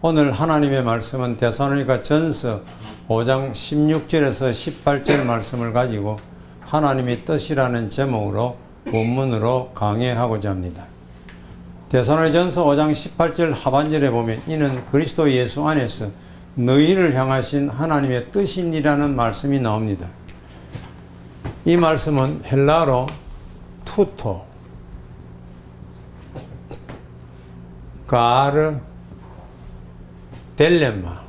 오늘 하나님의 말씀은 데살로니가 전서 5장 16절에서 18절 말씀을 가지고 하나님의 뜻이라는 제목으로 본문으로 강해하고자 합니다. 데살로니가 전서 5장 18절 하반절에 보면 이는 그리스도 예수 안에서 너희를 향하신 하나님의 뜻이니라는 말씀이 나옵니다. 이 말씀은 헬라어로 투토, 가르, 델레마,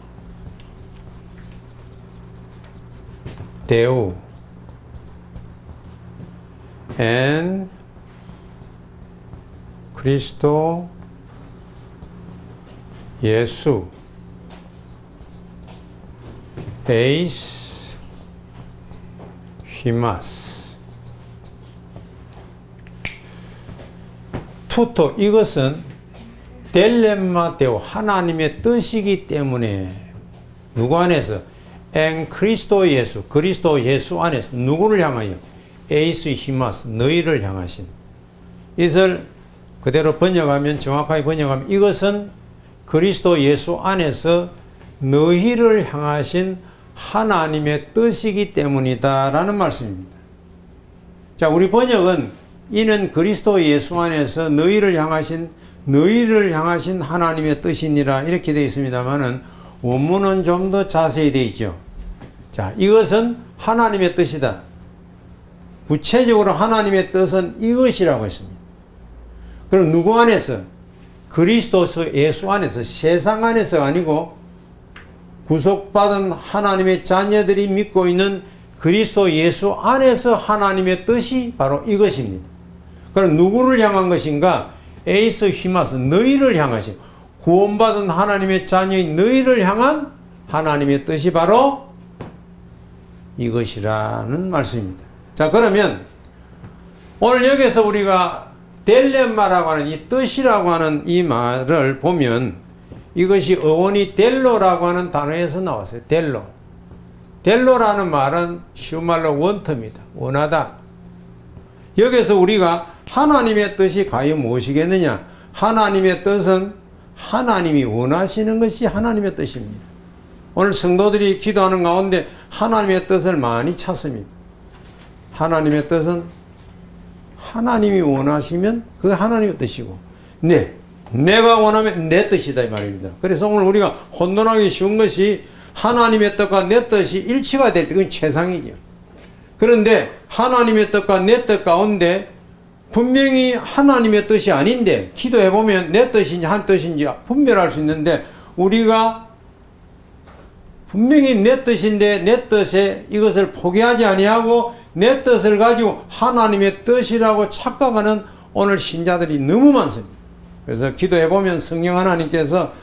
데우, 엔 그리스도 예수, 에이스 히마스. 투토, 이것은 델레마 데오, 하나님의 뜻이기 때문에 누구 안에서? 엔 그리스도 예수, 그리스도 예수 안에서 누구를 향하여? 에이스 히마스, 너희를 향하신. 이것을 그대로 번역하면, 정확하게 번역하면 이것은 그리스도 예수 안에서 너희를 향하신 하나님의 뜻이기 때문이다 라는 말씀입니다. 자, 우리 번역은 이는 그리스도 예수 안에서 너희를 향하신 하나님의 뜻이니라 이렇게 되어 있습니다만은 원문은 좀 더 자세히 되어 있죠. 자, 이것은 하나님의 뜻이다. 구체적으로 하나님의 뜻은 이것이라고 했습니다. 그럼 누구 안에서? 그리스도 예수 안에서, 세상 안에서 아니고 구속받은 하나님의 자녀들이 믿고 있는 그리스도 예수 안에서 하나님의 뜻이 바로 이것입니다. 그럼 누구를 향한 것인가? 에이스 히마스, 너희를 향하신, 구원받은 하나님의 자녀인 너희를 향한 하나님의 뜻이 바로 이것이라는 말씀입니다. 자, 그러면 오늘 여기서 우리가 델레마라고 하는 이 뜻이라고 하는 이 말을 보면 이것이 어원이 델로라고 하는 단어에서 나왔어요. 델로. 델로라는 말은 쉬운 말로 원터입니다. 원하다. 여기서 우리가 하나님의 뜻이 과연 무엇이겠느냐? 하나님의 뜻은 하나님이 원하시는 것이 하나님의 뜻입니다. 오늘 성도들이 기도하는 가운데 하나님의 뜻을 많이 찾습니다. 하나님의 뜻은 하나님이 원하시면 그 하나님의 뜻이고, 내가 원하면 내 뜻이다 이 말입니다. 그래서 오늘 우리가 혼돈하기 쉬운 것이 하나님의 뜻과 내 뜻이 일치가 될 때 그건 최상이죠. 그런데 하나님의 뜻과 내 뜻 가운데 분명히 하나님의 뜻이 아닌데 기도해보면 내 뜻인지 한 뜻인지 분별할 수 있는데 우리가 분명히 내 뜻인데 내 뜻에 이것을 포기하지 아니하고 내 뜻을 가지고 하나님의 뜻이라고 착각하는 오늘 신자들이 너무 많습니다. 그래서 기도해보면 성령 하나님께서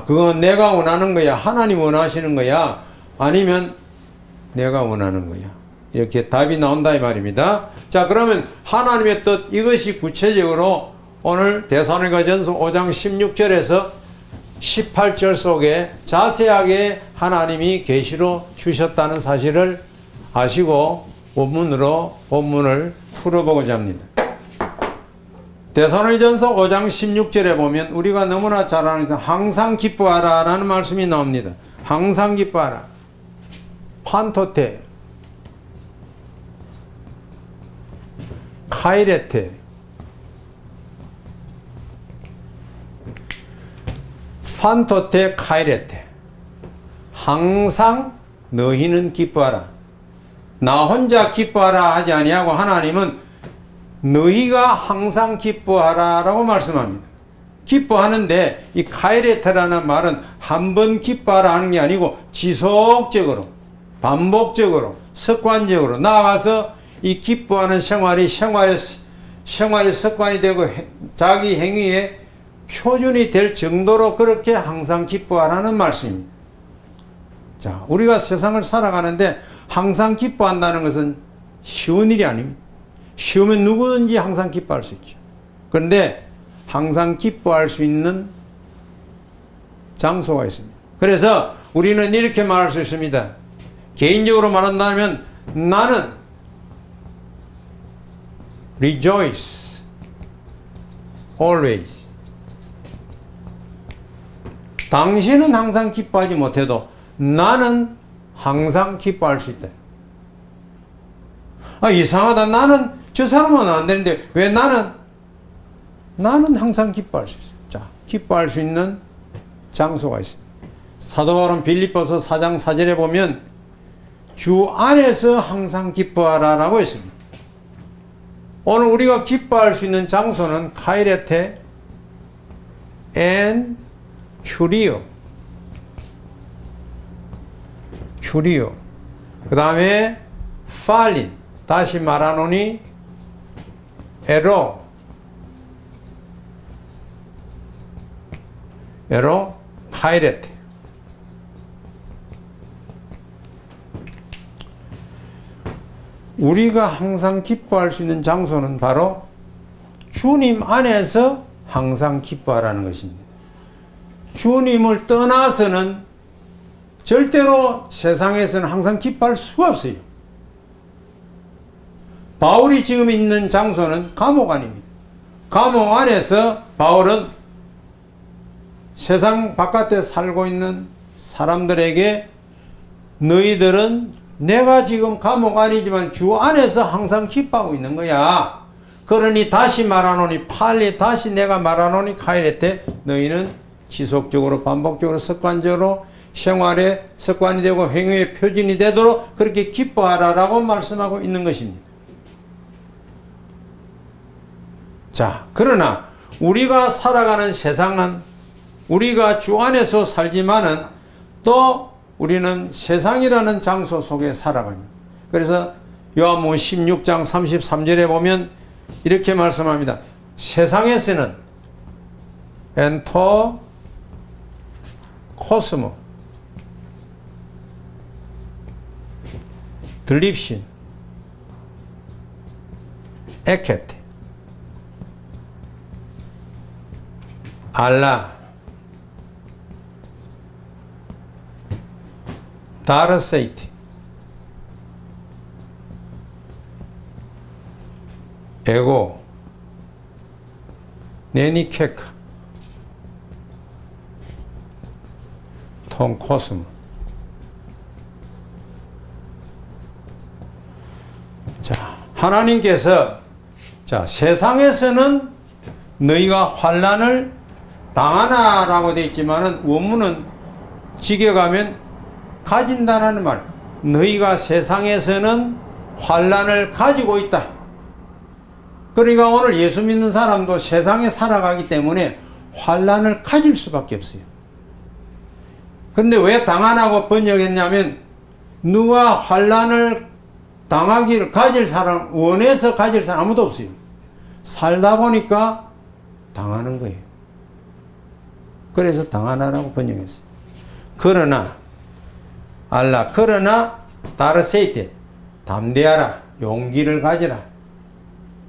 그건 내가 원하는 거야, 하나님 원하시는 거야, 아니면 내가 원하는 거야, 이렇게 답이 나온다 이 말입니다. 자, 그러면 하나님의 뜻, 이것이 구체적으로 오늘 데살로니가 전서 5장 16절에서 18절 속에 자세하게 하나님이 계시로 주셨다는 사실을 아시고 본문을 풀어보고자 합니다. 데살로니가 전서 5장 16절에 보면 우리가 너무나 잘 아는 항상 기뻐하라 라는 말씀이 나옵니다. 항상 기뻐하라. 판토테, 카이레테, 판토테 카이레테. 항상 너희는 기뻐하라. 나 혼자 기뻐하라 하지 아니하고 하나님은 너희가 항상 기뻐하라 라고 말씀합니다. 기뻐하는데 이 카이레테라는 말은 한 번 기뻐하라 하는 게 아니고 지속적으로, 반복적으로, 습관적으로 나아가서 이 기뻐하는 생활이 습관이 되고 자기 행위의 표준이 될 정도로 그렇게 항상 기뻐하라는 말씀입니다. 자, 우리가 세상을 살아가는데 항상 기뻐한다는 것은 쉬운 일이 아닙니다. 쉬우면 누구든지 항상 기뻐할 수 있죠. 그런데 항상 기뻐할 수 있는 장소가 있습니다. 그래서 우리는 이렇게 말할 수 있습니다. 개인적으로 말한다면 나는 rejoice always. 당신은 항상 기뻐하지 못해도 나는 항상 기뻐할 수 있다. 아, 이상하다. 나는 저 사람은 안 되는데 왜 나는 항상 기뻐할 수 있어요. 자, 기뻐할 수 있는 장소가 있습니다. 사도 바울은 빌립보서 4장 4절에 보면 주 안에서 항상 기뻐하라라고 했습니다. 오늘 우리가 기뻐할 수 있는 장소는 카이레테 앤 큐리오. 그 다음에 팔린, 다시 말하노니 에로 카이레테. 우리가 항상 기뻐할 수 있는 장소는 바로 주님 안에서 항상 기뻐하라는 것입니다. 주님을 떠나서는 절대로 세상에서는 항상 기뻐할 수가 없어요. 바울이 지금 있는 장소는 감옥 안입니다. 감옥 안에서 바울은 세상 바깥에 살고 있는 사람들에게 너희들은 내가 지금 감옥 안이지만 주 안에서 항상 기뻐하고 있는 거야. 그러니 다시 말하노니 팔리, 다시 내가 말하노니 카이레테, 너희는 지속적으로 반복적으로 습관적으로 생활의 습관이 되고 행위의 표준이 되도록 그렇게 기뻐하라라고 말씀하고 있는 것입니다. 자, 그러나 우리가 살아가는 세상은 우리가 주 안에서 살지만은 또 우리는 세상이라는 장소 속에 살아갑니다. 그래서 요한복음 16장 33절에 보면 이렇게 말씀합니다. 세상에서는 엔토 코스모 들립신 에케테 알라 다르세이티 에고 네니케카 통코스모. 자, 하나님께서 자, 세상에서는 너희가 환난을 당하나라고 되어 있지만은 원문은 직역하면 가진다는 말. 너희가 세상에서는 환난을 가지고 있다. 그러니까 오늘 예수 믿는 사람도 세상에 살아가기 때문에 환난을 가질 수밖에 없어요. 근데 왜 당하나고 번역했냐면 누가 환난을 당하기를 가질 사람, 원해서 가질 사람 아무도 없어요. 살다 보니까 당하는 거예요. 그래서 당하나라고 번역했어요. 그러나 알라, 그러나 다르세이테, 담대하라, 용기를 가지라.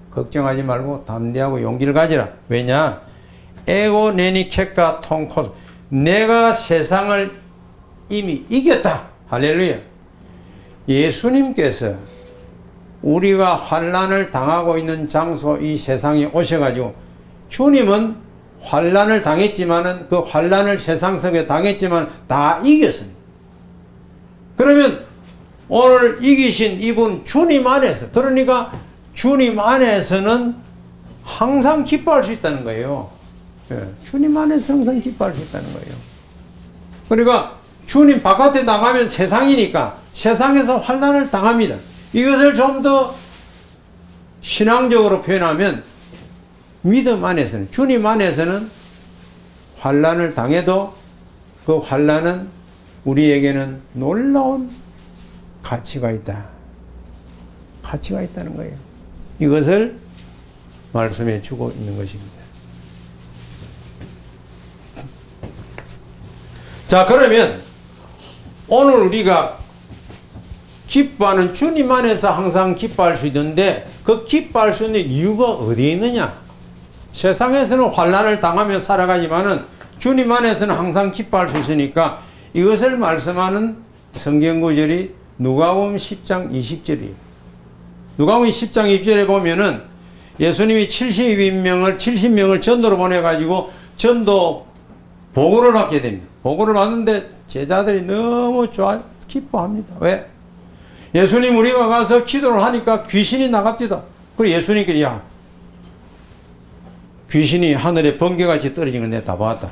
걱정하지 말고 담대하고 용기를 가지라. 왜냐? 에고 네니케카 통코스, 내가 세상을 이미 이겼다. 할렐루야. 예수님께서 우리가 환난을 당하고 있는 장소 이 세상에 오셔가지고 주님은 환난을 당했지만은 그 환난을 세상 속에 당했지만 다 이겼습니다. 그러면 오늘 이기신 이분 주님 안에서, 그러니까 주님 안에서는 항상 기뻐할 수 있다는 거예요. 예, 주님 안에서 항상 기뻐할 수 있다는 거예요. 그러니까 주님 바깥에 나가면 세상이니까 세상에서 환난을 당합니다. 이것을 좀 더 신앙적으로 표현하면 믿음 안에서는, 주님 안에서는 환난을 당해도 그 환난은 우리에게는 놀라운 가치가 있다. 가치가 있다는 거예요. 이것을 말씀해 주고 있는 것입니다. 자, 그러면 오늘 우리가 기뻐하는 주님 안에서 항상 기뻐할 수 있는데 그 기뻐할 수 있는 이유가 어디에 있느냐? 세상에서는 환난을 당하며 살아가지만은 주님 안에서는 항상 기뻐할 수 있으니까 이것을 말씀하는 성경 구절이 누가복음 10장 20절이에요. 누가복음 10장 20절에 보면은 예수님이 70명을 전도로 보내가지고 전도 보고를 받게 됩니다. 보고를 받는데 제자들이 너무 기뻐합니다. 왜? 예수님 우리가 가서 기도를 하니까 귀신이 나갑디다. 그리고 예수님께 야 귀신이 하늘에 번개같이 떨어진 걸 내가 다 봤다.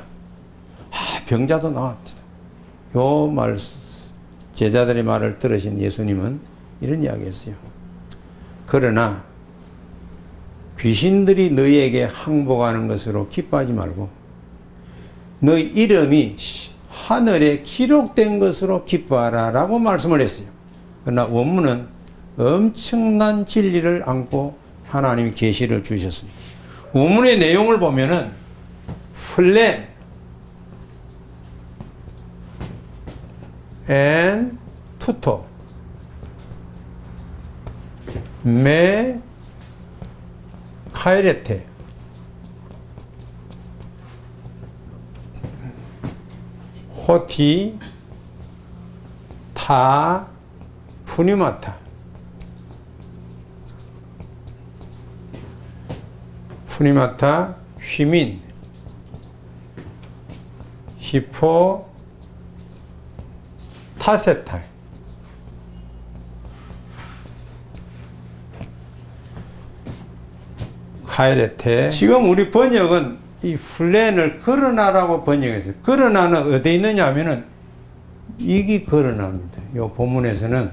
병자도 나왔디다. 요 말 제자들의 말을 들으신 예수님은 이런 이야기 했어요. 그러나 귀신들이 너희에게 항복하는 것으로 기뻐하지 말고 너희 이름이 하늘에 기록된 것으로 기뻐하라 라고 말씀을 했어요. 그러나 원문은 엄청난 진리를 안고 하나님이 계시를 주셨습니다. 원문의 내용을 보면은 플랜 앤 투토 메 카이레테 호티 타 푸니마타 푸니마타 휘민 히포 타세탈 카이레테. 지금 우리 번역은 이 플랜을 걸어나라고 번역했어요. 걸어나는 어디에 있느냐 하면은 이게 걸어나입니다. 요 본문에서는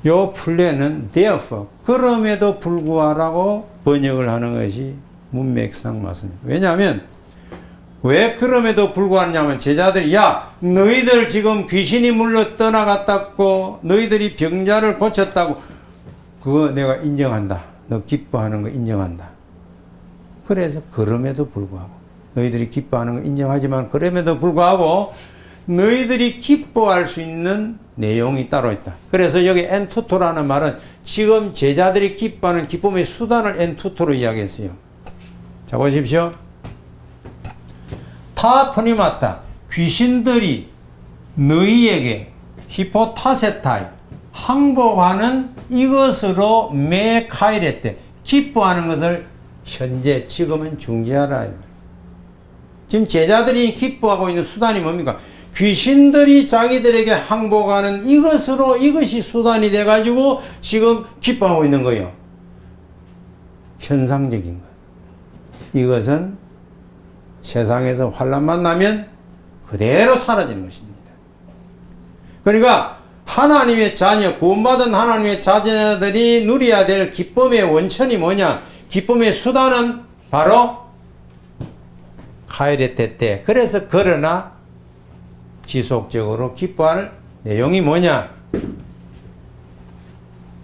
요 플랜은 therefore 그럼에도 불구하라고 번역을 하는 것이 문맥상 맞습니다. 왜냐하면 왜 그럼에도 불구하냐면 제자들이 야 너희들 지금 귀신이 물러 떠나갔다고 너희들이 병자를 고쳤다고 그거 내가 인정한다. 너 기뻐하는 거 인정한다. 그래서 그럼에도 불구하고 너희들이 기뻐하는 거 인정하지만 그럼에도 불구하고 너희들이 기뻐할 수 있는 내용이 따로 있다. 그래서 여기 엔투토라는 말은 지금 제자들이 기뻐하는 기쁨의 수단을 엔투토로 이야기했어요. 자 보십시오. 타프니마타 귀신들이 너희에게 히포타세타이 항복하는 이것으로 메카이레테 기뻐하는 것을 현재 지금은 중지하라. 지금 제자들이 기뻐하고 있는 수단이 뭡니까? 귀신들이 자기들에게 항복하는 이것으로 이것이 수단이 돼가지고 지금 기뻐하고 있는 거예요. 현상적인 것. 이것은 세상에서 환난만 나면 그대로 사라지는 것입니다. 그러니까 하나님의 자녀, 구원받은 하나님의 자녀들이 누려야 될 기쁨의 원천이 뭐냐? 기쁨의 수단은 바로 카이레테 때. 그래서 그러나 지속적으로 기뻐할 내용이 뭐냐?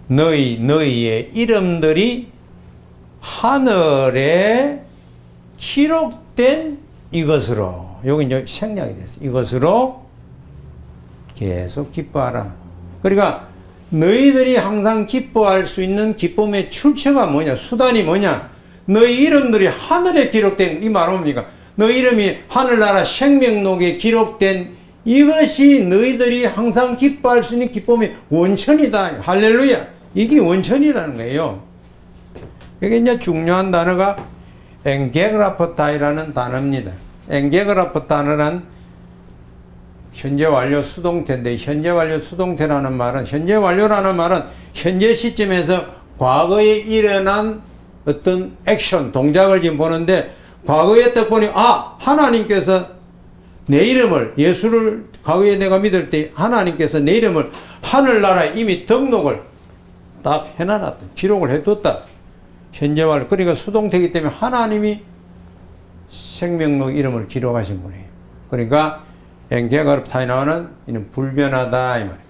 너희의 이름들이 하늘에 기록된 이것으로, 여기 이제 생략이 됐어요. 이것으로 계속 기뻐하라. 그러니까 너희들이 항상 기뻐할 수 있는 기쁨의 출처가 뭐냐? 수단이 뭐냐? 너희 이름들이 하늘에 기록된, 이 말은 뭡니까? 너희 이름이 하늘나라 생명록에 기록된 이것이 너희들이 항상 기뻐할 수 있는 기쁨의 원천이다. 할렐루야. 이게 원천이라는 거예요. 여기 이제 중요한 단어가 엔게그라포타이라는 단어입니다. 엔게그라포타는 현재 완료 수동태인데, 현재 완료 수동태라는 말은, 현재 완료라는 말은 현재 시점에서 과거에 일어난 어떤 액션, 동작을 지금 보는데, 과거에 딱 보니, 하나님께서 내 이름을, 예수를 과거에 내가 믿을 때 하나님께서 내 이름을 하늘나라에 이미 등록을 딱 해놔놨다. 기록을 해뒀다. 현재 완료. 그러니까 수동태이기 때문에 하나님이 생명록 이름을 기록하신 분이에요. 그러니까 엔게그라포타이는 이는 불변하다 이 말이에요.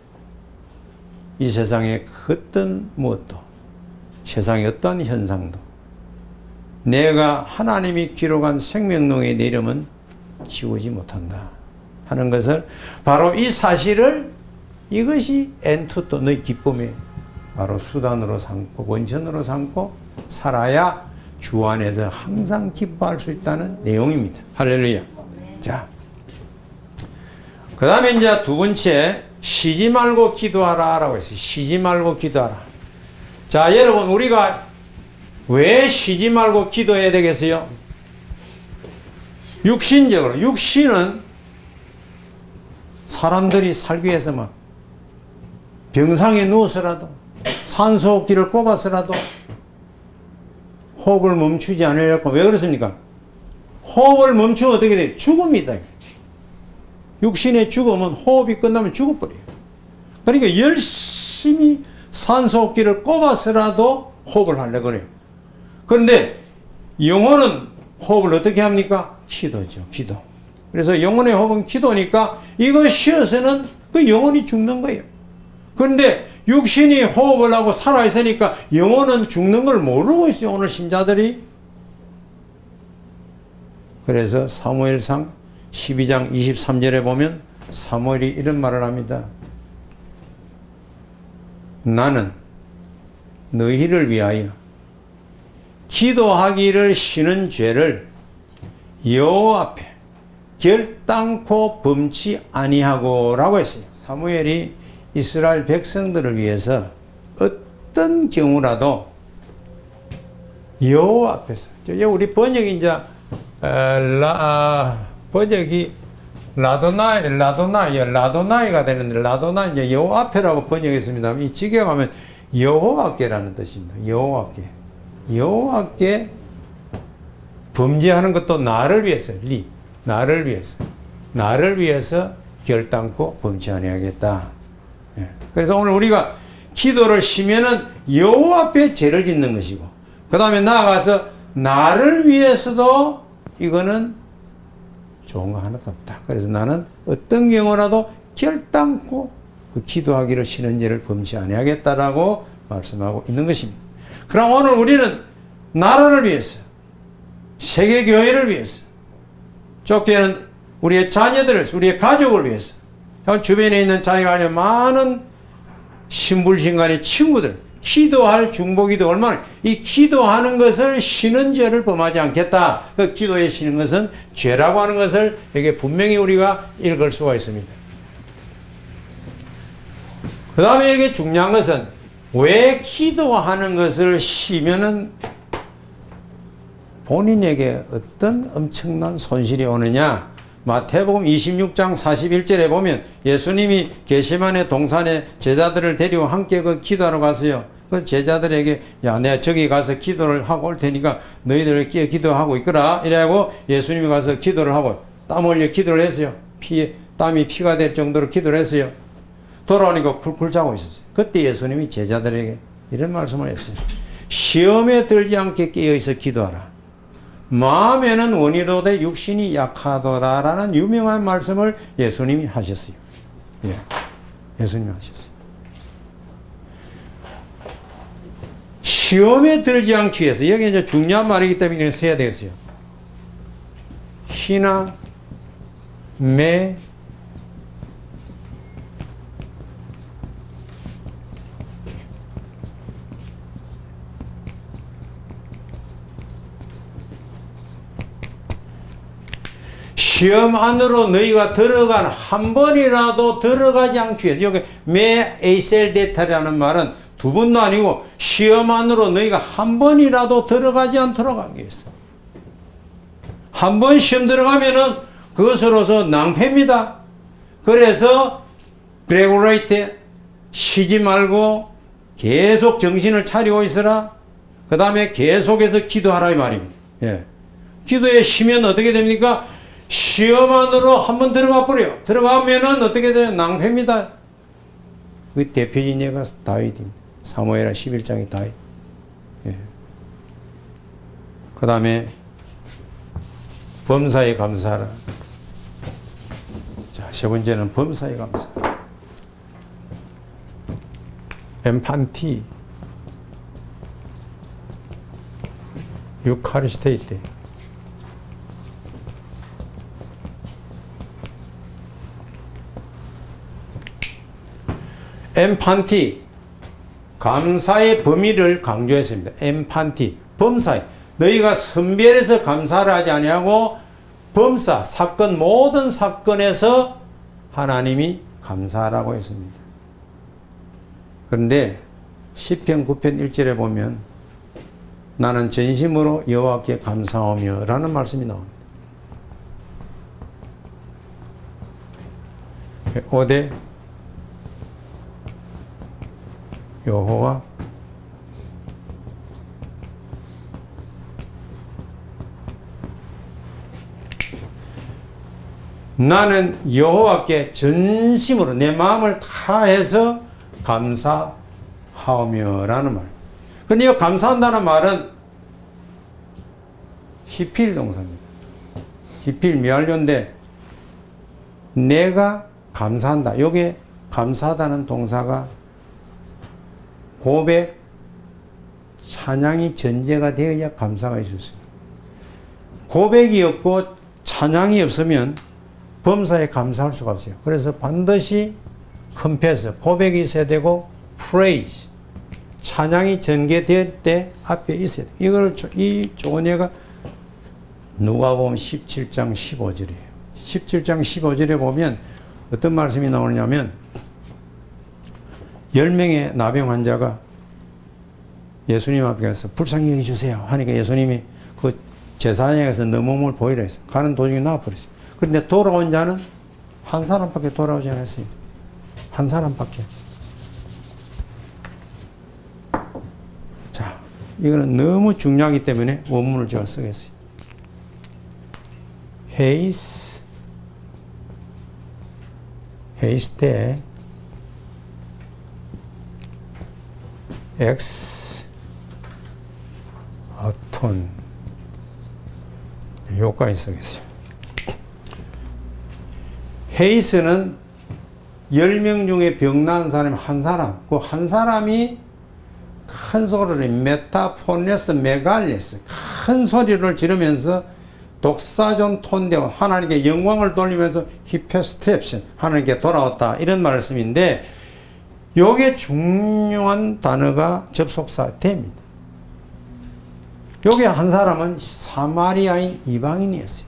이 세상의 어떤 무엇도, 세상의 어떤 현상도 내가 하나님이 기록한 생명록의 내 이름은 지우지 못한다 하는 것을, 바로 이 사실을, 이것이 엔투토 너의 기쁨의 바로 수단으로 삼고 원천으로 삼고 살아야 주 안에서 항상 기뻐할 수 있다는 내용입니다. 할렐루야. 자, 그 다음에 이제 두 번째, 쉬지 말고 기도하라 라고 했어요. 쉬지 말고 기도하라. 자, 여러분, 우리가 왜 쉬지 말고 기도해야 되겠어요? 육신적으로. 육신은 사람들이 살기 위해서 막 병상에 누워서라도 산소호흡기를 꼽아서라도 호흡을 멈추지 않으려고. 왜 그렇습니까? 호흡을 멈추면 어떻게 돼요? 죽습니다. 육신의 죽음은 호흡이 끝나면 죽어버려요. 그러니까 열심히 산소호흡기를 꼽아서라도 호흡을 하려고 그래요. 그런데 영혼은 호흡을 어떻게 합니까? 기도죠. 기도. 그래서 영혼의 호흡은 기도니까 이거 쉬어서는 그 영혼이 죽는 거예요. 그런데 육신이 호흡을 하고 살아있으니까 영혼은 죽는 걸 모르고 있어요. 오늘 신자들이. 그래서 사무엘상 12장 23절에 보면 사무엘이 이런 말을 합니다. 나는 너희를 위하여 기도하기를 쉬는 죄를 여호와 앞에 결단코 범치 아니하고 라고 했어요. 사무엘이 이스라엘 백성들을 위해서 어떤 경우라도 여호와 앞에서, 우리 번역이 이제 번역이 라도나이가 되는데, 라도나이 이제 여호와 앞에라고 번역했습니다. 이 직역하면 여호와께라는 뜻입니다. 여호와께. 여호와께 범죄하는 것도 나를 위해서, 나를 위해서 결단코 범죄 아니하겠다. 그래서 오늘 우리가 기도를 쉬면은 여호와 앞에 죄를 짓는 것이고, 그 다음에 나아가서 나를 위해서도 이거는 좋은 거 하나도 없다. 그래서 나는 어떤 경우라도 결단코 그 기도하기를 쉬는 죄를 범치 아니하겠다라고 말씀하고 있는 것입니다. 그럼 오늘 우리는 나라를 위해서, 세계교회를 위해서, 좁게는 우리의 자녀들을, 우리의 가족을 위해서, 주변에 있는 자기가 아닌 많은 신불신간의 친구들, 기도할 중보기도 얼마나, 이 기도하는 것을 쉬는 죄를 범하지 않겠다. 그 기도에 쉬는 것은 죄라고 하는 것을 여기 분명히 우리가 읽을 수가 있습니다. 그 다음에 이게 중요한 것은 왜 기도하는 것을 쉬면은 본인에게 어떤 엄청난 손실이 오느냐. 마태복음 26장 41절에 보면 예수님이 게세마네 동산에 제자들을 데리고 함께 그 기도하러 갔어요. 그 제자들에게 야, 내가 저기 가서 기도를 하고 올 테니까 너희들 기도하고 있거라. 이래고 예수님이 가서 기도를 하고 땀 흘려 기도를 했어요. 땀이 피가 될 정도로 기도를 했어요. 돌아오니까 쿨쿨 자고 있었어요. 그때 예수님이 제자들에게 이런 말씀을 했어요. 시험에 들지 않게 깨어있어 기도하라. 마음에는 원이로되 육신이 약하도다라는 유명한 말씀을 예수님이 하셨어요. 예, 예수님이 하셨어요. 시험에 들지 않기 위해서, 여기 이제 중요한 말이기 때문에 써야 되겠어요. 희나, 매, 시험 안으로 너희가 들어간 한 번이라도 들어가지 않기 위해서, 여기 매 에이셀 데타라는 말은 두 번도 아니고 시험 안으로 너희가 한 번이라도 들어가지 않도록 하기 위해서. 한 번 시험 들어가면은 그것으로서 낭패입니다. 그래서 레고레이트 쉬지 말고 계속 정신을 차리고 있어라. 그 다음에 계속해서 기도하라 이 말입니다. 예. 기도에 쉬면 어떻게 됩니까? 시험 안으로 한번 들어가 버려요. 들어가면은 어떻게 돼요? 낭패입니다. 그 대표적인 예가 다윗입니다. 사무엘하 11장의 다윗. 예. 그 다음에 범사에 감사하라. 자, 세 번째는 범사에 감사. 엠판티 유카리스테이테. 엠판티, 감사의 범위를 강조했습니다. 엠판티, 범사에. 너희가 선별해서 감사를 하지 아니하고 범사, 사건, 모든 사건에서 하나님이 감사하라고 했습니다. 그런데 시편 9편 1절에 보면 나는 전심으로 여호와께 감사하며 라는 말씀이 나옵니다. 5대 여호와 나는 여호와께 전심으로 내 마음을 다해서 감사하며 라는 말. 근데 이 감사한다는 말은 히필 동사입니다. 히필 미완료인데 내가 감사한다. 요게 감사하다는 동사가 고백, 찬양이 전제가 되어야 감사가 있을 수 있습니다. 고백이 없고 찬양이 없으면 범사에 감사할 수가 없어요. 그래서 반드시 confess, 고백이 있어야 되고 praise, 찬양이 전개될 때 앞에 있어야 돼요. 이걸 이 좋은 예가 누가복음 17장 15절이에요. 17장 15절에 보면 어떤 말씀이 나오냐면 10명의 나병 환자가 예수님 앞에 가서 불쌍히 여겨주세요 하니까 예수님이 그 제사장에서 너 몸을 보이라 했어요. 가는 도중에 나와버렸어요. 그런데 돌아온 자는 한 사람밖에 돌아오지 않았어요. 한 사람밖에. 자, 이거는 너무 중요하기 때문에 원문을 제가 쓰겠어요. 헤이스테 엑스 어톤 요까지 쓰겠어요. 헤이스는 10명 중에 병난 사람이 한 사람, 그 한 사람이 큰 소리를 메타포네스 메갈레스 큰 소리를 지르면서 독사전 톤대와 하나님께 영광을 돌리면서 히페스트랩션 하나님께 돌아왔다 이런 말씀인데 요게 중요한 단어가 접속사 됩니다. 요게 한 사람은 사마리아인 이방인이었어요.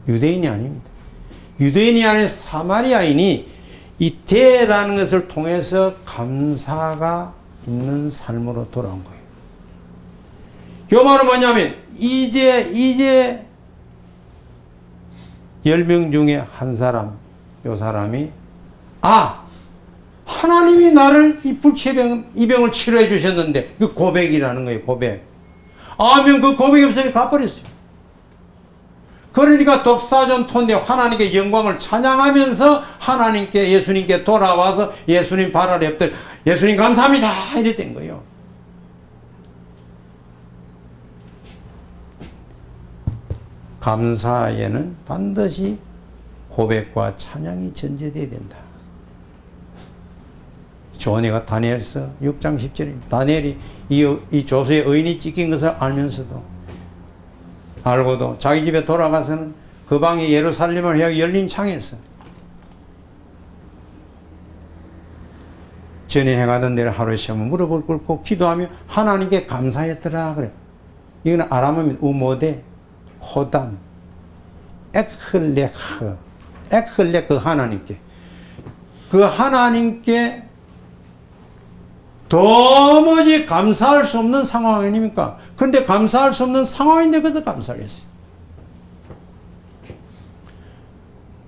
유대인이 아닙니다. 유대인이 아닌 사마리아인이 이 대라는 것을 통해서 감사가 있는 삶으로 돌아온 거예요. 요 말은 뭐냐면 이제 10명 중에 한 사람, 요 사람이 하나님이 나를 이 불치병, 이 병을 치료해 주셨는데 그 고백이라는 거예요. 고백. 아멘. 그 고백이 없으니 가버렸어요. 그러니까 독사전 톤대 하나님께 영광을 찬양하면서 하나님께 예수님께 돌아와서 예수님 발 아래 엎드려 예수님 감사합니다 이래 된 거예요. 감사에는 반드시 고백과 찬양이 전제되어야 된다. 조언이가 다니엘서 6장 10절입니다. 다니엘이 이 조수의 의인이 찢긴 것을 알면서도 알고도 자기 집에 돌아가서는 그 방이 예루살렘을 향해 열린 창에서 전에 행하던 대로 하루에 시험을 무릎을 꿇고 기도하며 하나님께 감사했더라 그래. 이거는 아람어입니다. 우모데 호담 에클레크 그 하나님께 그 하나님께 도무지 감사할 수 없는 상황 아닙니까? 그런데 감사할 수 없는 상황인데 그래서 감사를 했어요.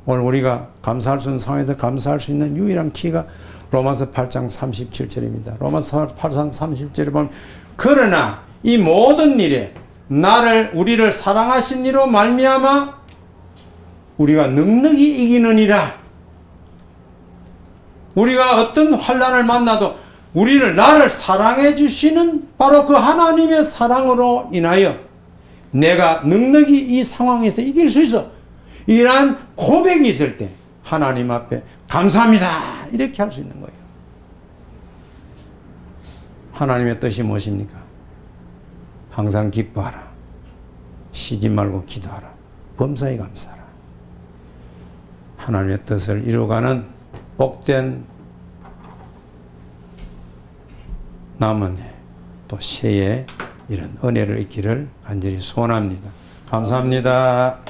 오늘 우리가 감사할 수 없는 상황에서 감사할 수 있는 유일한 키가 로마서 8장 37절입니다. 로마서 8장 37절에 보면 그러나 이 모든 일에 우리를 사랑하신 이로 말미암아 우리가 넉넉히 이기느니라. 우리가 어떤 환난을 만나도 나를 사랑해 주시는 바로 그 하나님의 사랑으로 인하여 내가 넉넉히 이 상황에서 이길 수 있어. 이러한 고백이 있을 때 하나님 앞에 감사합니다 이렇게 할 수 있는 거예요. 하나님의 뜻이 무엇입니까? 항상 기뻐하라. 쉬지 말고 기도하라. 범사에 감사하라. 하나님의 뜻을 이루어가는 복된 남은 또 새해 이런 은혜를 있기를 간절히 소원합니다. 감사합니다.